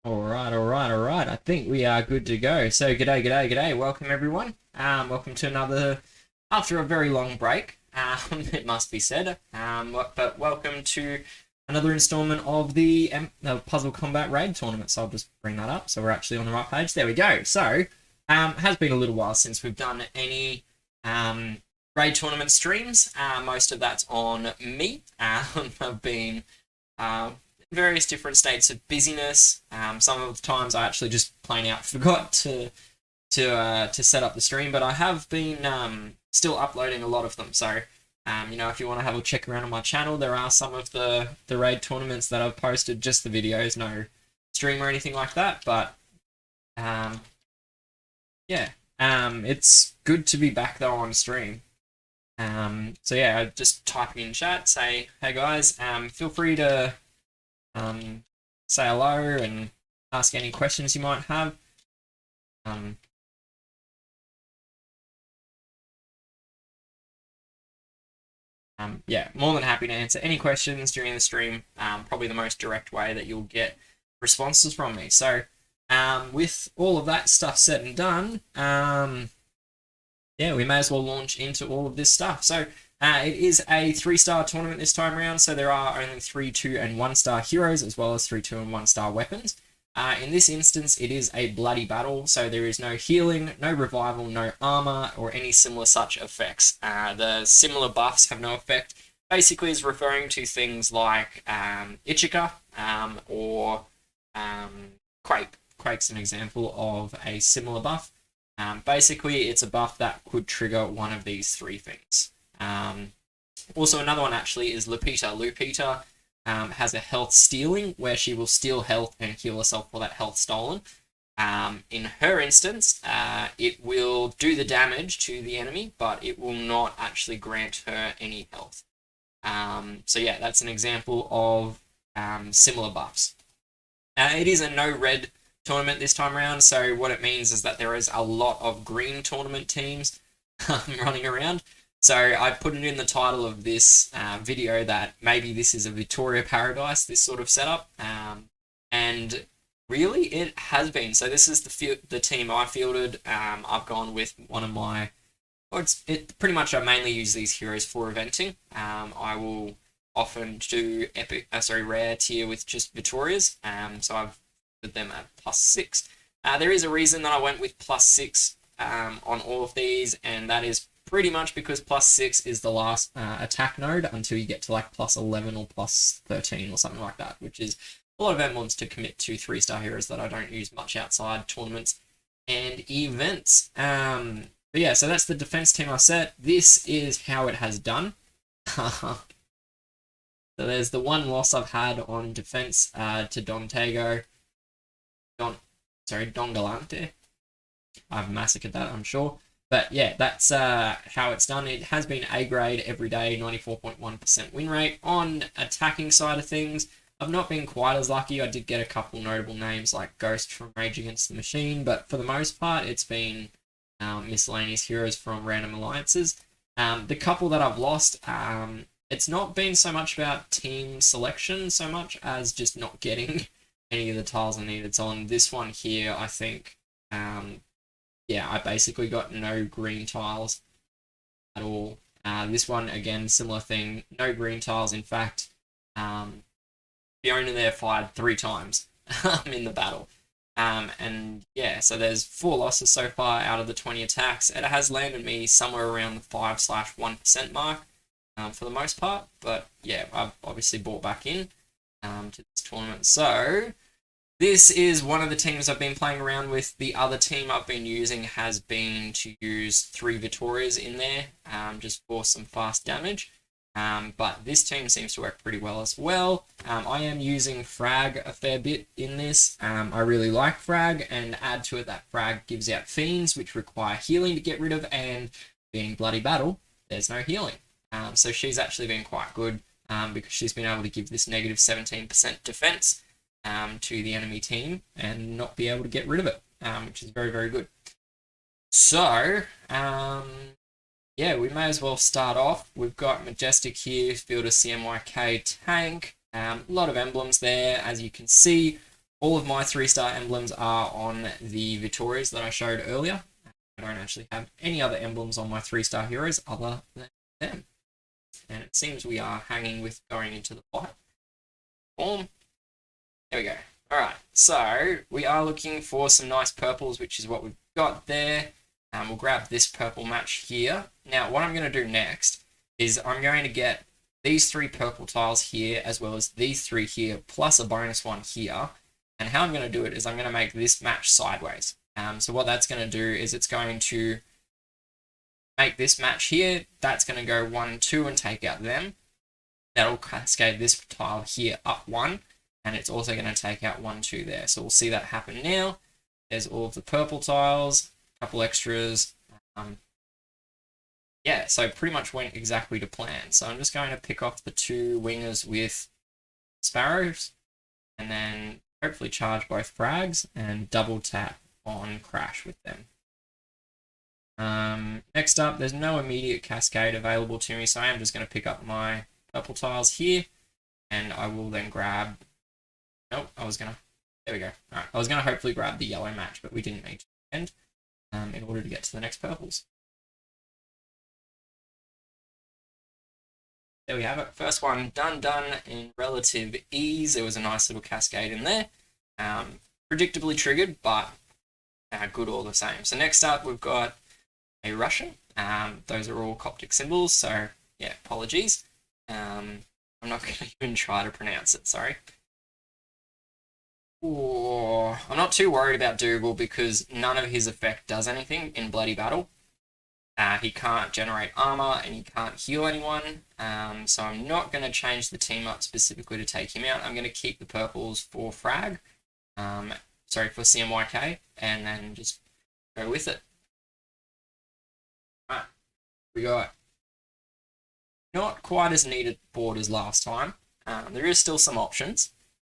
All right. I think we are good to go. So, g'day. Welcome everyone. Welcome to another after a very long break. It must be said. But welcome to another installment of the Puzzle Combat Raid tournament. So I'll just bring that up. So we're actually on the right page. There we go. So, has been a little while since we've done any raid tournament streams. Most of that's on me. I've been various different states of busyness. Some of the times I actually just plain out forgot to set up the stream, but I have been still uploading a lot of them. So if you want to have a check around on my channel, there are some of the raid tournaments that I've posted, just the videos, no stream or anything like that. But it's good to be back though on stream. So yeah, just type in chat, say hey guys. Feel free to say hello and ask any questions you might have. More than happy to answer any questions during the stream. Probably the most direct way that you'll get responses from me. So, with all of that stuff said and done, we may as well launch into all of this stuff. So, it is a 3-star tournament this time around, so there are only 3, 2, and 1-star heroes, as well as 3, 2, and 1-star weapons. In this instance, it is a bloody battle, so there is no healing, no revival, no armor, or any similar such effects. The similar buffs have no effect. Basically, is referring to things like Ichika or Quake. Quake's an example of a similar buff. Basically, it's a buff that could trigger one of these 3 things. Also, another one actually is Lupita. Lupita has a health stealing, where she will steal health and heal herself for that health stolen. In her instance, it will do the damage to the enemy, but it will not actually grant her any health. That's an example of similar buffs. It is a no red tournament this time around, so what it means is that there is a lot of green tournament teams running around. So I put it in the title of this video that maybe this is a Vittoria paradise, this sort of setup, and really it has been. So this is the team I fielded. I've gone with one of my, pretty much I mainly use these heroes for eventing. I will often do rare tier with just Vittorias. So I've put them at +6. There is a reason that I went with +6 on all of these, and that is pretty much because +6 is the last attack node until you get to like +11 or +13 or something like that, which is a lot of emblems to commit to 3-star heroes that I don't use much outside tournaments and events. So that's the defense team I set. This is how it has done. So there's the one loss I've had on defense to Don Galante. I've massacred that, I'm sure. But yeah, that's how it's done. It has been A grade every day, 94.1% win rate. On attacking side of things, I've not been quite as lucky. I did get a couple notable names like Ghost from Rage Against the Machine, but for the most part, it's been miscellaneous heroes from random alliances. The couple that I've lost, it's not been so much about team selection so much as just not getting any of the tiles I needed. So on this one here, I think I basically got no green tiles at all. This one, again, similar thing, no green tiles. In fact, Fiona there fired 3 times in the battle. So there's 4 losses so far out of the 20 attacks. It has landed me somewhere around the 5/1% mark for the most part. But yeah, I've obviously bought back in to this tournament. So this is one of the teams I've been playing around with. The other team I've been using has been to use 3 Vittorias in there, just for some fast damage. But this team seems to work pretty well as well. I am using Frag a fair bit in this. I really like Frag, and add to it that Frag gives out Fiends, which require healing to get rid of, and being Bloody Battle, there's no healing. So she's actually been quite good, because she's been able to give this negative 17% defense to the enemy team and not be able to get rid of it, which is very, very good. So, we may as well start off. We've got Majestic here, field a CMYK tank. A lot of emblems there, as you can see. All of my 3-star emblems are on the Vittorias that I showed earlier. I don't actually have any other emblems on my 3-star heroes other than them. And it seems we are hanging with going into the fight. Boom. There we go. Alright, so we are looking for some nice purples, which is what we've got there. We'll grab this purple match here. Now, what I'm going to do next is I'm going to get these 3 purple tiles here, as well as these 3 here, plus a bonus one here. And how I'm going to do it is I'm going to make this match sideways. So what that's going to do is it's going to make this match here. That's going to go 1, 2 and take out them. That'll cascade this tile here up 1. And it's also going to take out 1, 2 there. So we'll see that happen now. There's all of the purple tiles, a couple extras. Yeah, so pretty much went exactly to plan. So I'm just going to pick off the 2 wingers with sparrows. And then hopefully charge both frags and double tap on crash with them. Next up, there's no immediate cascade available to me, so I am just going to pick up my purple tiles here, and I will then grab... Nope, there we go. Alright, I was going to hopefully grab the yellow match, but we didn't need to end in order to get to the next purples. There we have it. First one done in relative ease. There was a nice little cascade in there. Predictably triggered, but good all the same. So next up, we've got a Russian. Those are all Coptic symbols, so yeah, apologies. I'm not going to even try to pronounce it, sorry. Ooh, I'm not too worried about Dougal because none of his effect does anything in Bloody Battle. He can't generate armor and he can't heal anyone, so I'm not going to change the team up specifically to take him out. I'm going to keep the purples for Frag, for CMYK, and then just go with it. Right, we got not quite as needed board as last time. There is still some options.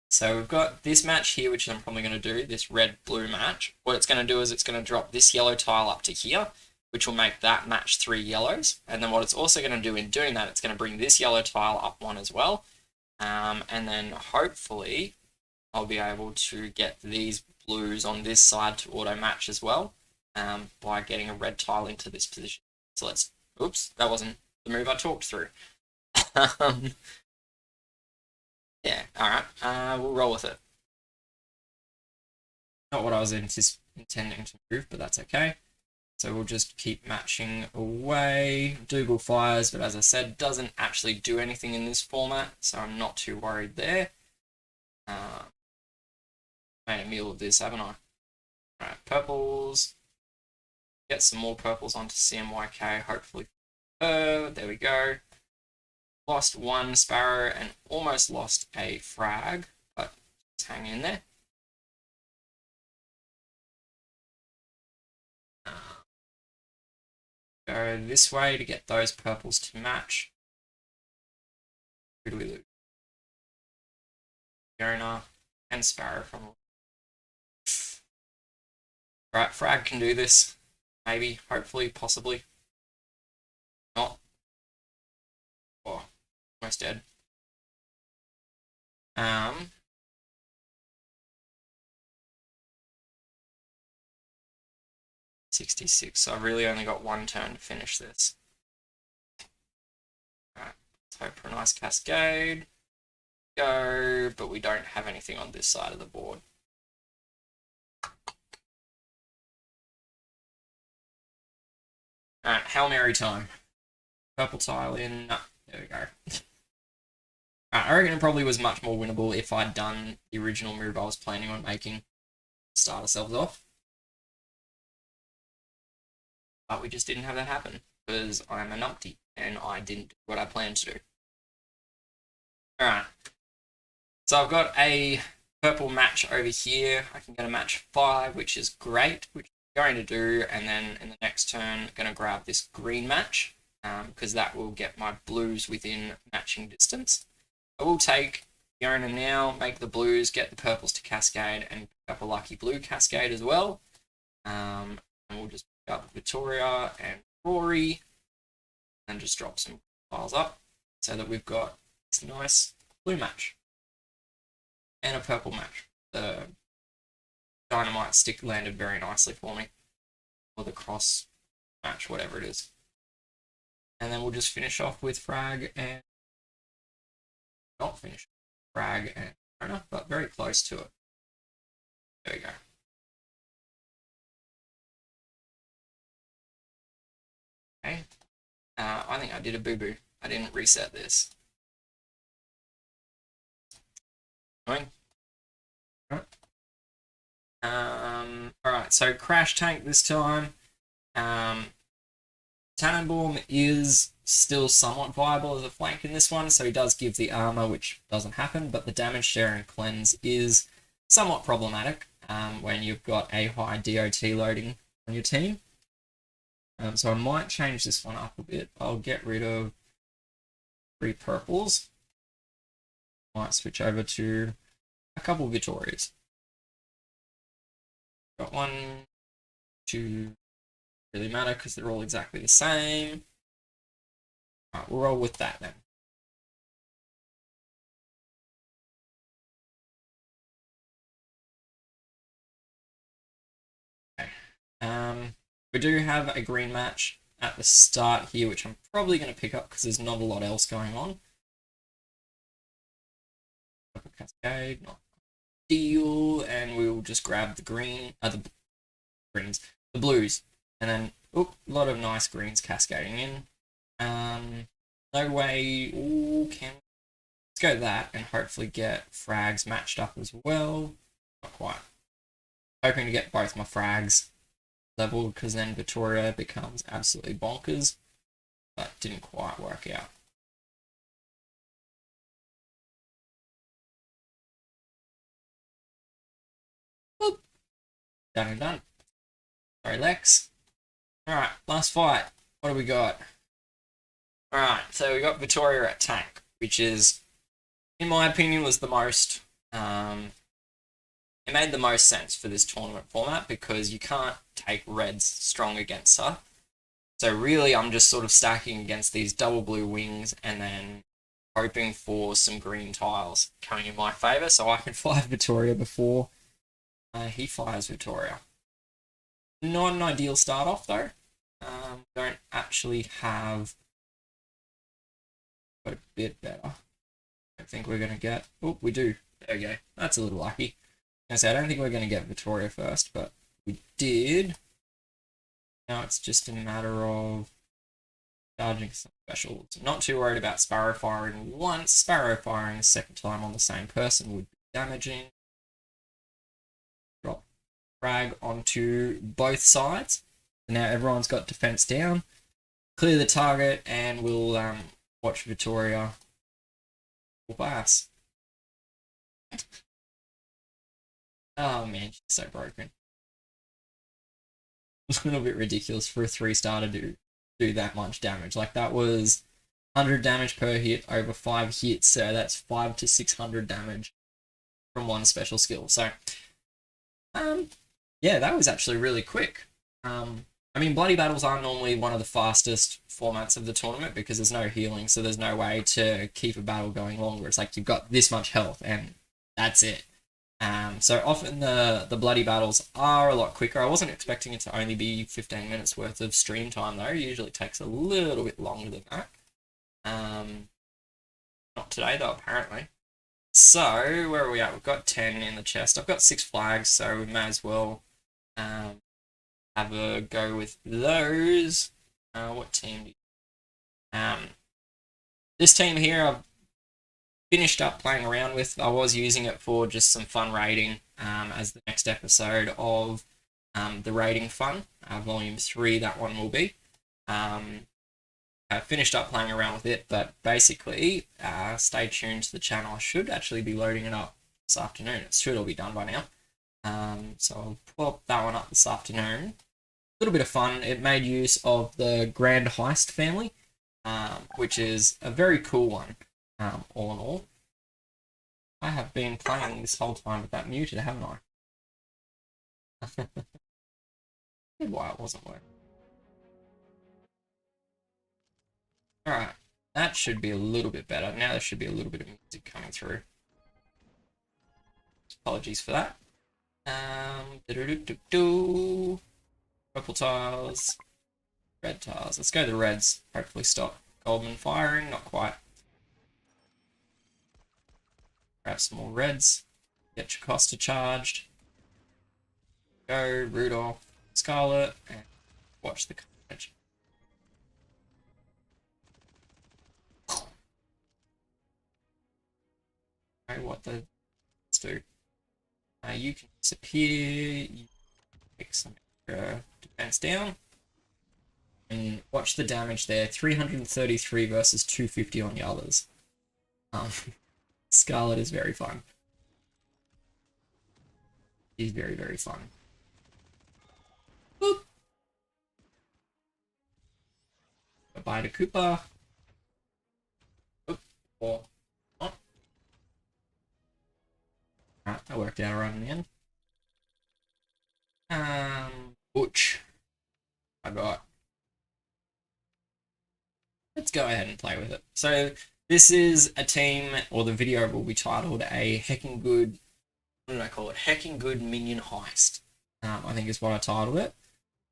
So we've got this match here, which I'm probably going to do, this red-blue match. What it's going to do is it's going to drop this yellow tile up to here, which will make that match 3 yellows. And then what it's also going to do in doing that, it's going to bring this yellow tile up 1 as well. And then hopefully I'll be able to get these blues on this side to auto-match as well by getting a red tile into this position. So let's... Oops, that wasn't the move I talked through. Yeah, alright, we'll roll with it. Not what I was intending to move, but that's okay. So we'll just keep matching away. Dougal fires, but as I said, doesn't actually do anything in this format, so I'm not too worried there. Made a meal of this, haven't I? Alright, purples. Get some more purples onto CMYK, hopefully. There we go. Lost 1 sparrow and almost lost a frag, but just hang in there. Go this way to get those purples to match. Who do we lose? Fiona and Sparrow from... Right, frag can do this. Maybe, hopefully, possibly. Not. Oh, almost dead. 66, so I've really only got 1 turn to finish this. Alright, let's hope for a nice cascade. Go, but we don't have anything on this side of the board. Alright, Hail Mary time. Purple tile in. No, there we go. Alright, I reckon it probably was much more winnable if I'd done the original move I was planning on making to start ourselves off. But we just didn't have that happen, because I'm a numpty, and I didn't do what I planned to do. Alright, so I've got a purple match over here. I can get a match 5, which is great, which I'm going to do, and then in the next turn, I'm going to grab this green match, because that will get my blues within matching distance. I will take Fiona now, make the blues, get the purples to cascade, and pick up a lucky blue cascade as well. And we'll just pick up Vittoria and Rory, and just drop some piles up, so that we've got this nice blue match and a purple match. the dynamite stick landed very nicely for me. Or the cross match, whatever it is. And then we'll just finish off with frag and not finish frag and corona, but very close to it. There we go. Okay. I think I did a boo-boo. I didn't reset this. Going. Alright, so crash tank this time. Tannenbaum is still somewhat viable as a flank in this one, so he does give the armor, which doesn't happen, but the damage share and cleanse is somewhat problematic when you've got a high DOT loading on your team. So I might change this one up a bit. I'll get rid of 3 purples. Might switch over to a couple Vittorias. Got 1, 2, really matter because they're all exactly the same. Alright, we'll roll with that then. Okay. We do have a green match at the start here, which I'm probably going to pick up because there's not a lot else going on. Cascade, not deal, and we'll just grab the green, the blues, and then a lot of nice greens cascading in. No way. Ooh, let's go that and hopefully get frags matched up as well. Not quite. Hoping to get both my frags leveled because then Vittoria becomes absolutely bonkers, but didn't quite work out. Boop. Done and done. Sorry, Lex. Alright, last fight. What do we got? Alright, so we got Vittoria at tank, which is, in my opinion, was the most... it made the most sense for this tournament format because you can't take reds strong against her. So really, I'm just sort of stacking against these double blue wings and then hoping for some green tiles coming in my favour so I can fire Vittoria before he fires Vittoria. Not an ideal start off though. Don't actually have a bit better. I don't think we're going to get... Oh, we do. There we go. That's a little lucky. I don't think we're going to get Vittoria first, but we did. Now it's just a matter of charging some specials. Not too worried about Sparrow firing once. Sparrow firing a second time on the same person would be damaging. Drop frag onto both sides. Now everyone's got defense down. Clear the target and we'll watch Vittoria pass. Oh man, she's so broken. It's a little bit ridiculous for a 3-star to do that much damage. Like that was 100 damage per hit over 5 hits, so that's 500 to 600 damage from one special skill. So, yeah, that was actually really quick. I mean, bloody battles are normally one of the fastest formats of the tournament because there's no healing, so there's no way to keep a battle going longer. It's like you've got this much health and that's it. So often the bloody battles are a lot quicker. I wasn't expecting it to only be 15 minutes worth of stream time though. It usually takes a little bit longer than that. Not today though, apparently. So, where are we at? We've got 10 in the chest. I've got 6 flags, so we may as well have a go with those. What team do you... this team here I've finished up playing around with. I was using it for just some fun raiding as the next episode of the raiding fun, volume 3, that one will be. I finished up playing around with it, but basically stay tuned to the channel. I should actually be loading it up this afternoon. It should all be done by now. So I'll pull up that one up this afternoon. A little bit of fun. It made use of the Grand Heist family, which is a very cool one. All in all, I have been playing this whole time with that muted, haven't I? Why it wasn't working. Alright, that should be a little bit better. Now there should be a little bit of music coming through. Apologies for that. Purple tiles, red tiles. Let's go the reds. Hopefully stop Goldman firing. Not quite. Grab some more reds. Get your Costa charged. Go Rudolph, Scarlet, and watch the carnage. Okay, what the let's do? You can disappear. You take some extra defense down, and watch the damage there. 333 versus 250 on the others. Scarlet is very fun. He's very, very fun. Boop. Goodbye to Cooper. Oop. Or not. Alright, that worked out right in the end. Butch. I got. Let's go ahead and play with it. So this is a team, or the video will be titled a hecking good, what did I call it? Hecking good minion heist. I think is what I titled it.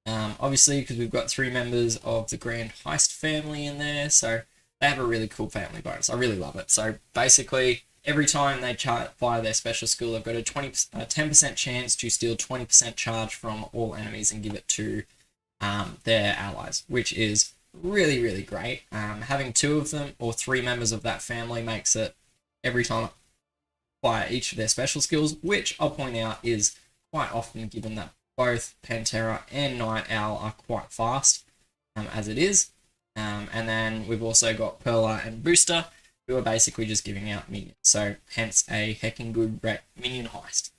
Obviously, because we've got 3 members of the Grand Heist family in there, so they have a really cool family bonus. I really love it. So basically, every time they fire their special skill, they've got a 10% chance to steal 20% charge from all enemies and give it to their allies, which is really, really great. Having 2 of them or 3 members of that family makes it every time fire each of their special skills, which I'll point out is quite often, given that both Pantera and Night Owl are quite fast as it is. And then we've also got Perla and Booster, who are basically just giving out minions. So hence a hecking good minion heist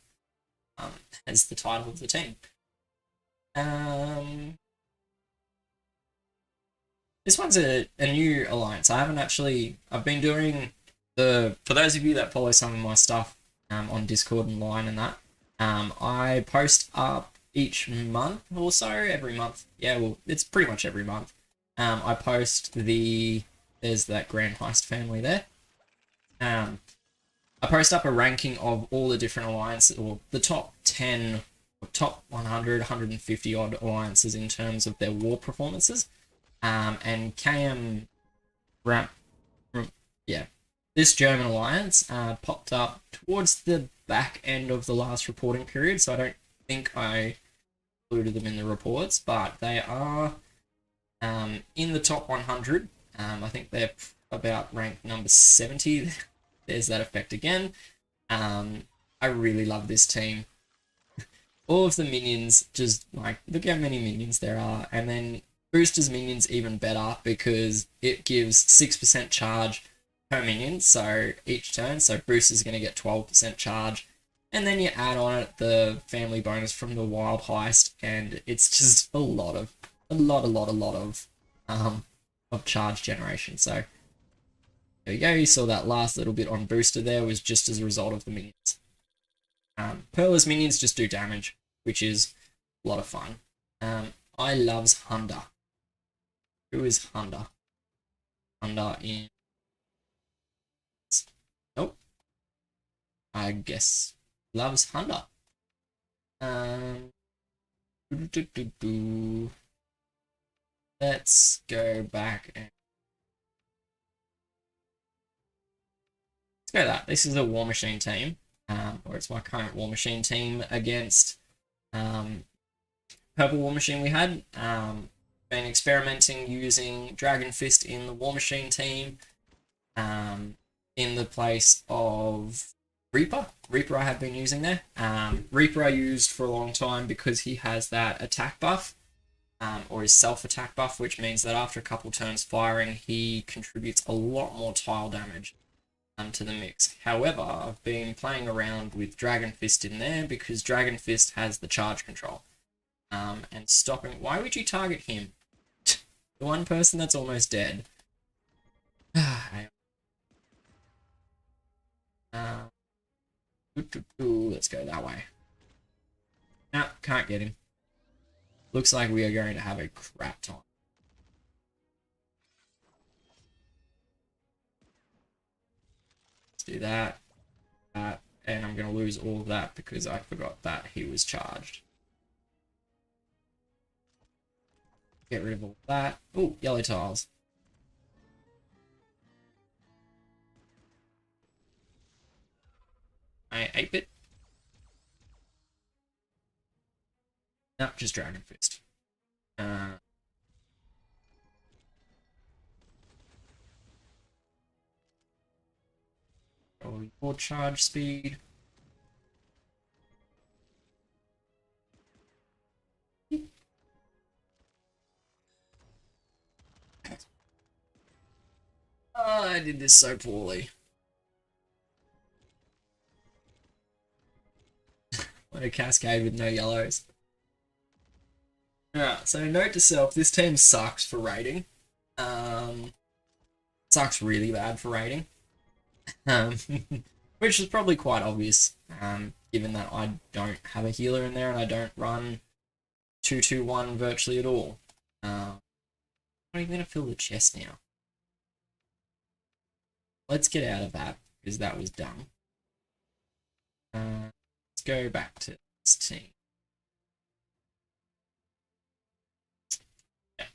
as the title of the team. This one's a new alliance. I've been doing for those of you that follow some of my stuff on Discord and Line and that, I post up each month or so, every month. Yeah, well, it's pretty much every month. I post there's that Grand Heist family there. I post up a ranking of all the different alliances, or the top 10, or top 100, 150 odd alliances in terms of their war performances. And KM this German alliance popped up towards the back end of the last reporting period, so I don't think I included them in the reports, but they are in the top 100. I think they're about ranked number 70. There's that effect again. I really love this team. All of the minions, just like, look how many minions there are, and then Booster's minions even better because it gives 6% charge per minion, so each turn, so Booster's going to get 12% charge, and then you add on it the family bonus from the Wild Heist, and it's just a lot of charge generation. So there you go, you saw that last little bit on Booster there was just as a result of the minions. Perla's minions just do damage, which is a lot of fun. I loves Honda. Who is Honda? Honda in... Nope. I guess loves Honda. Let's go back and... Let's go that. This is a War Machine team. Or it's my current War Machine team against Purple War Machine we had. Been experimenting using Dragon Fist in the War Machine team in the place of Reaper. Reaper I have been using there. Reaper I used for a long time because he has that attack buff, or his self-attack buff, which means that after a couple turns firing, he contributes a lot more tile damage to the mix. However, I've been playing around with Dragon Fist in there because Dragon Fist has the charge control. And stopping... Why would you target him? The one person that's almost dead. Let's go that way. No, can't get him. Looks like we are going to have a crap time. Let's do that. and I'm going to lose all of that because I forgot that he was charged. Get rid of all that. Oh, yellow tiles. I 8-bit. No, just Dragon Fist. More charge speed. Oh, I did this so poorly. What a cascade with no yellows. Alright, so note to self, this team sucks for raiding. Sucks really bad for raiding. Which is probably quite obvious, given that I don't have a healer in there and I don't run 2-2-1 virtually at all. I'm not even going to fill the chest now. Let's get out of that, because that was dumb. Let's go back to this team. Yeah.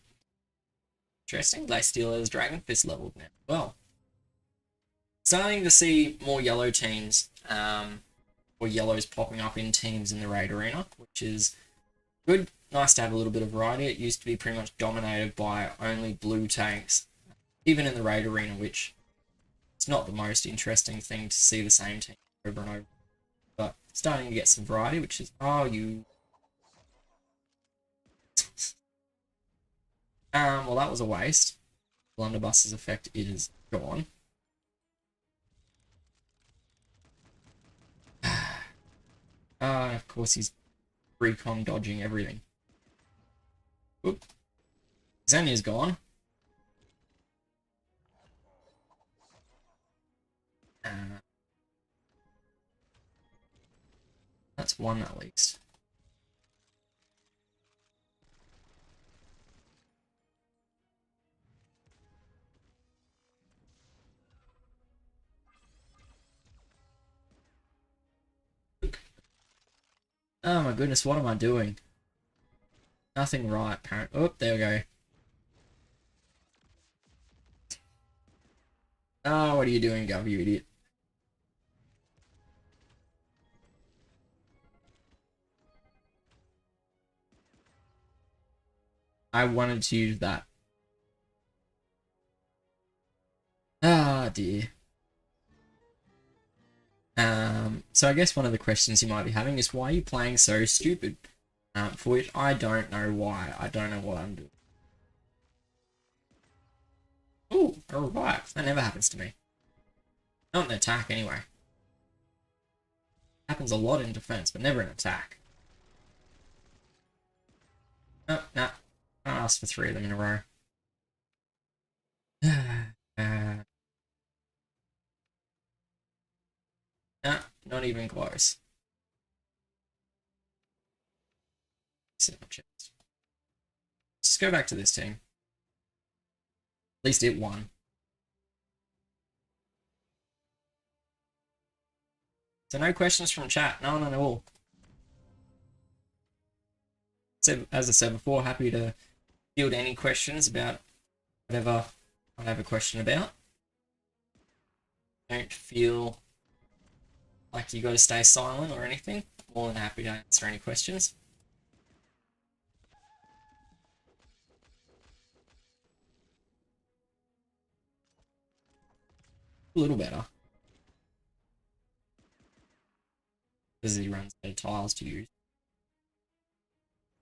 Interesting, Lifestealer's Dragon Fist leveled now. Well, starting to see more yellow teams, or yellows popping up in teams in the raid arena, which is good. Nice to have a little bit of variety. It used to be pretty much dominated by only blue tanks, even in the raid arena, which it's not the most interesting thing to see the same team over and over. But starting to get some variety, which is, oh, you... well, that was a waste. Blunderbuss's effect is gone. Of course he's recon dodging everything. Oop. Xenia's gone. That's one at least. Oh my goodness, what am I doing? Nothing right, apparently. Oh, there we go. Oh, what are you doing, Gov, you idiot? I wanted to use that. Ah, dear. So I guess one of the questions you might be having is, why are you playing so stupid? For which I don't know why. I don't know what I'm doing. Ooh, a revive. That never happens to me. Not in attack, anyway. Happens a lot in defense, but never in attack. Oh, nah. I asked for 3 of them in a row. Nah, not even close. Let's just go back to this team. At least it won. So no questions from chat, none at all. So, as I said before, happy to field any questions about whatever I have a question about. Don't feel like you got to stay silent or anything. More than happy to answer any questions. A little better. Because he runs out of tiles to use.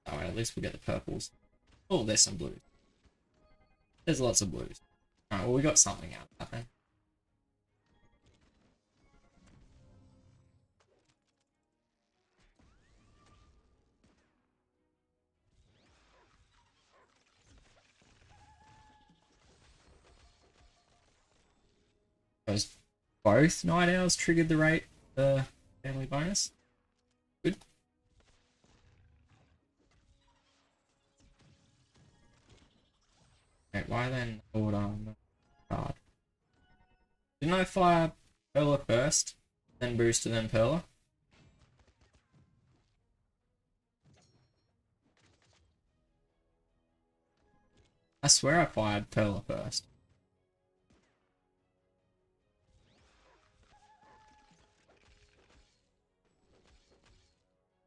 Alright, at least we'll get the purples. Oh, there's some blues. There's lots of blues. Alright, well, we got something out of that then. Because both night owls triggered the family bonus. Good. Okay, why then hold on card? Didn't I fire Bella first? then Booster, then Perla. I swear I fired Perla first.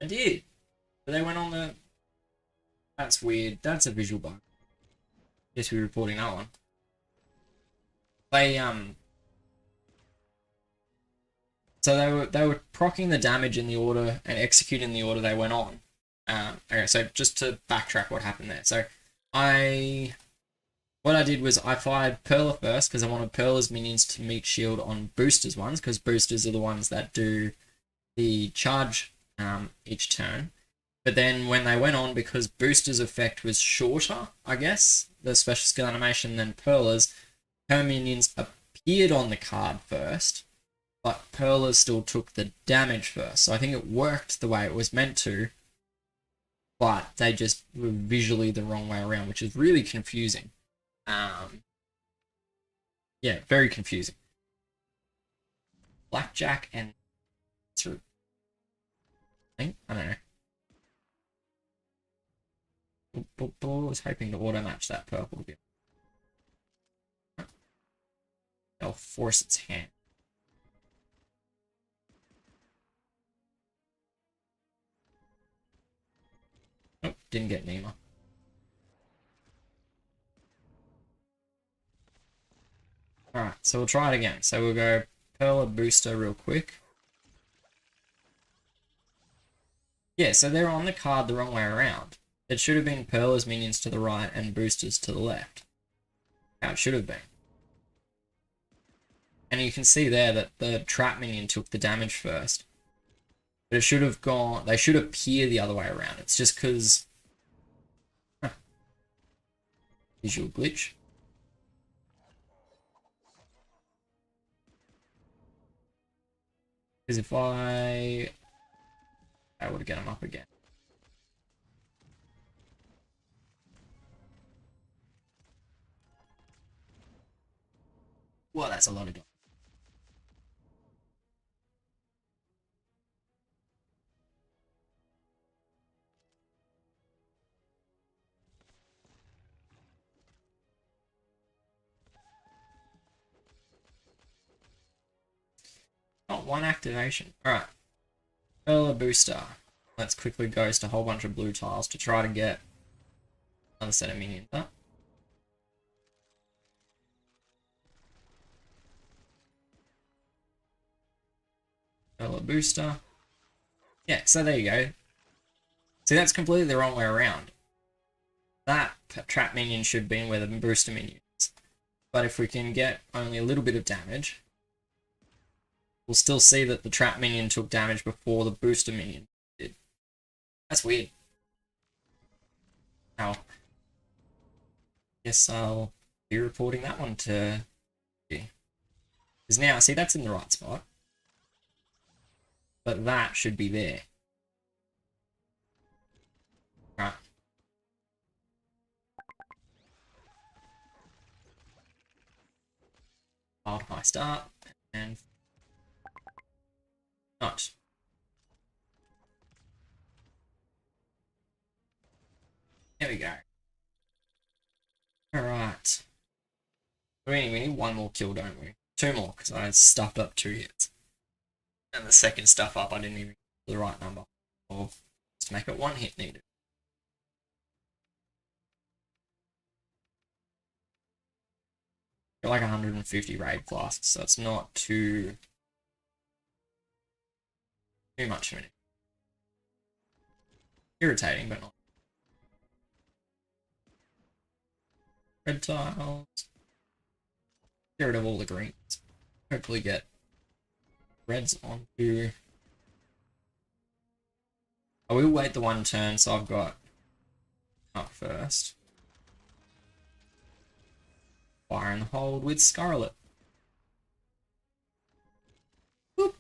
I did. But they went on the... That's weird. That's a visual bug. Guess we're reporting that one. They, So they were proccing the damage in the order and executing the order they went on. Okay, so just to backtrack what happened there. So what I did was I fired Perla first because I wanted Perla's minions to meet shield on Booster's ones, because Boosters are the ones that do the charge each turn. But then when they went on, because Booster's effect was shorter, I guess, the special skill animation than Perla's, her minions appeared on the card first, but Perla still took the damage first. So I think it worked the way it was meant to, but they just were visually the wrong way around, which is really confusing. Yeah, very confusing. Blackjack and thru. I don't know. I was hoping to auto match that purple. They'll force its hand. Oh, didn't get Nima. Alright, so we'll try it again. So we'll go Perla Booster real quick. Yeah, so they're on the card the wrong way around. It should have been Perla's minions to the right and Boosters to the left. How it should have been. And you can see there that the trap minion took the damage first. But it should have gone... They should appear the other way around. It's just because... Visual glitch. Because if I would have get him up again. Well, that's a lot of damage. Not one activation. Alright. Perla Booster. Let's quickly ghost a whole bunch of blue tiles to try to get another set of minions up. Perla Booster. Yeah, so there you go. See, that's completely the wrong way around. That trap minion should be where the booster minion is. But if we can get only a little bit of damage, we'll still see that the trap minion took damage before the booster minion did. That's weird. Now, guess I'll be reporting that one to you. Because now, see, that's in the right spot. But that should be there. Right. Wild high start, and not. There we go. Alright. We need one more kill, don't we? Two more, because I stuffed up 2 hits. And the second stuff up, I didn't even get the right number. Or to make it 1 hit needed. Got like 150 raid flasks, so it's not too much of an irritating, but not. Red tiles. Get rid of all the greens. Hopefully get reds onto. I will wait the 1 turn, so I've got up first. Fire and hold with Scarlet. Boop.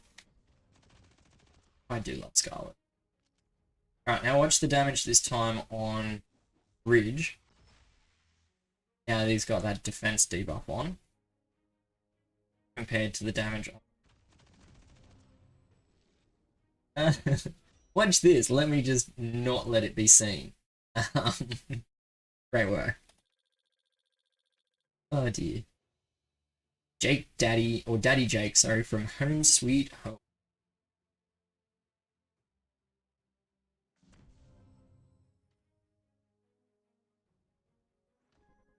I do love Scarlet. Alright, now watch the damage this time on Ridge. Now he's got that defense debuff on, compared to the damage on. Watch this. Let me just not let it be seen. Um, Great work. Oh dear. Jake Daddy, or Daddy Jake, sorry, from Home Sweet Home.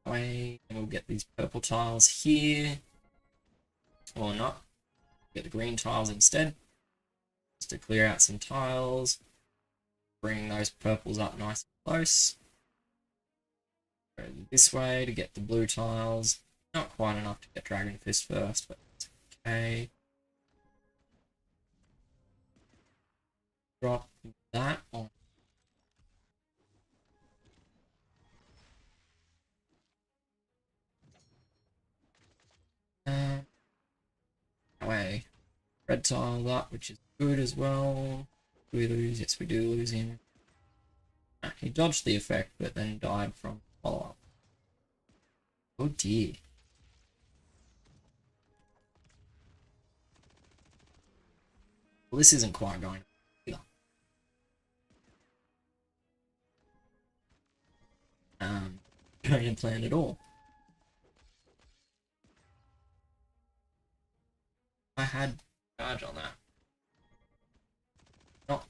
And we'll get these purple tiles here. Or not. Get the green tiles instead. Just to clear out some tiles. Bring those purples up nice and close. Go this way to get the blue tiles. Not quite enough to get Dragon Fist first, but it's okay. Drop that on. Away. Red tile up, which is good as well. Do we lose? Yes, we do lose him. He dodged the effect, but then died from follow-up. Oh dear. Well, this isn't quite going either. Going to plan at all. I had charge on that. Oh.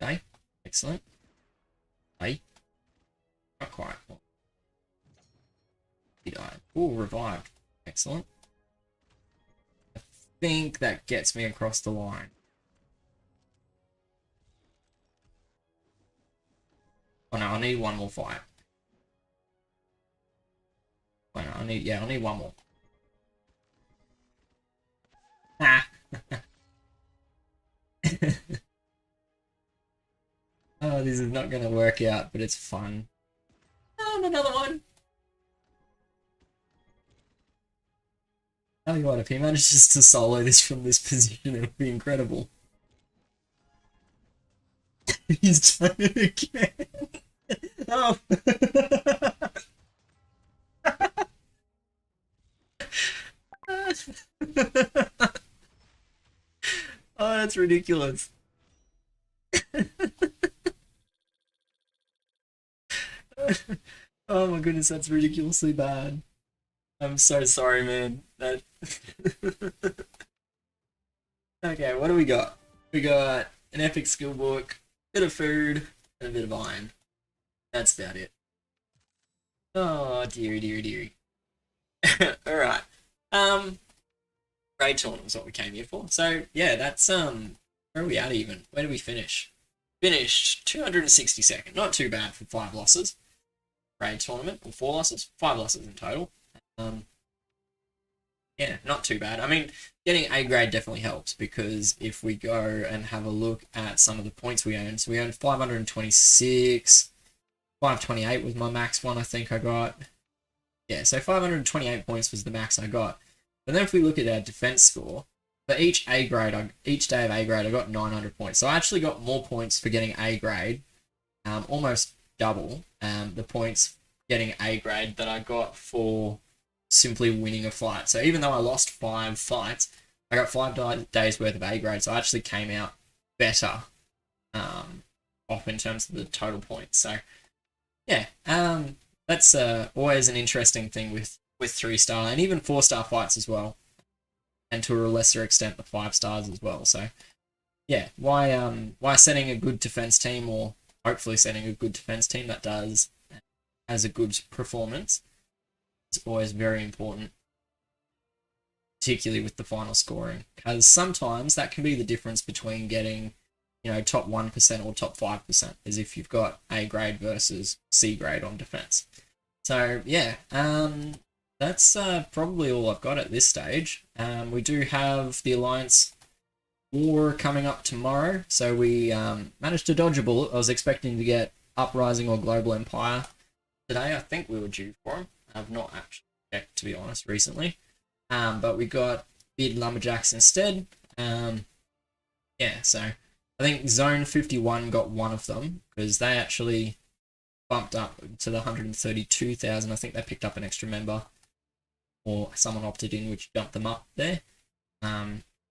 Okay, excellent. Hey. Not quite. He died. Oh, revived. Excellent. I think that gets me across the line. Oh no, I need one more fight. Oh no, I need one more. Ah. Oh, this is not gonna work out, but it's fun. Oh, another one. Tell you what, if he manages to solo this from this position, it'll be incredible. He's done it again. Oh. Oh, that's ridiculous. Oh my goodness, that's ridiculously bad. I'm so sorry, man. That... Okay, what do we got? We got an epic skill book, a bit of food, and a bit of iron. That's about it. Oh, dearie, dearie, dearie. Alright. Raid tournament was what we came here for. So, yeah, that's, where are we at even? Where did we finish? Finished 262nd. Not too bad for 5 losses. Raid tournament, or 4 losses? 5 losses in total. Yeah, not too bad. I mean, getting A grade definitely helps because if we go and have a look at some of the points we earned, so we earned 526, 528 was my max one I think I got. Yeah, so 528 points was the max I got. But then if we look at our defense score, for each A grade, each day of A grade, I got 900 points. So I actually got more points for getting A grade, almost double the points getting A grade that I got for simply winning a fight. So even though I lost 5 fights, I got 5 days worth of A grade. So I actually came out better off in terms of the total points. So yeah, that's always an interesting thing with 3-star and even 4-star fights as well, and to a lesser extent the 5 stars as well. So yeah, why setting a good defense team, or hopefully setting a good defense team that has a good performance, is always very important, particularly with the final scoring, because sometimes that can be the difference between getting, top 1% or top 5%, is if you've got A grade versus C grade on defense. So yeah, that's probably all I've got at this stage. We do have the Alliance War coming up tomorrow, so we managed to dodge a bullet. I was expecting to get Uprising or Global Empire today. I think we were due for them. I've not actually checked, to be honest, recently. But we got Beard Lumberjacks instead. Yeah, so I think Zone 51 got one of them, because they actually bumped up to the 132,000. I think they picked up an extra member, or someone opted in, which jumped them up there.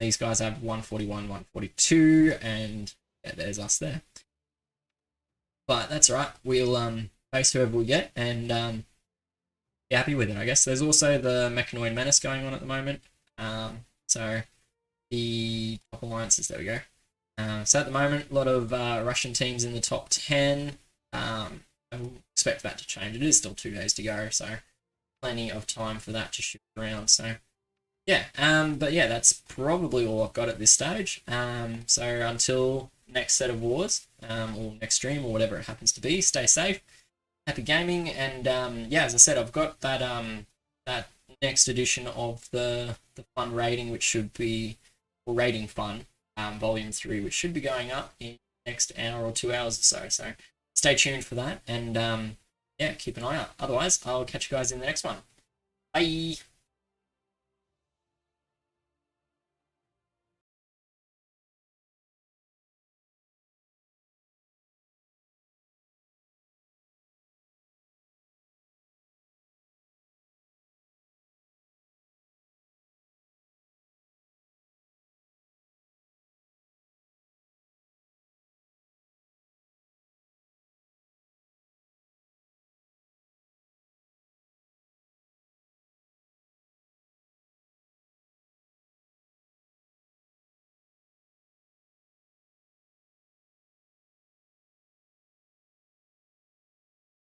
These guys have 141, 142, and yeah, there's us there. But that's all right. We'll face whoever we get and be happy with it, I guess. There's also the Mechanoid Menace going on at the moment. So the top alliances, there we go. So at the moment, a lot of Russian teams in the top 10. I expect that to change. It is still 2 days to go, so plenty of time for that to shift around. So yeah, but yeah, that's probably all I've got at this stage. So until next set of wars, or next stream, or whatever it happens to be, stay safe, happy gaming, and yeah, as I said, I've got that that next edition of the fun rating, which should be, or rating fun, volume 3, which should be going up in the next hour or 2 hours or so. So stay tuned for that, and yeah, keep an eye out. Otherwise, I'll catch you guys in the next one. Bye.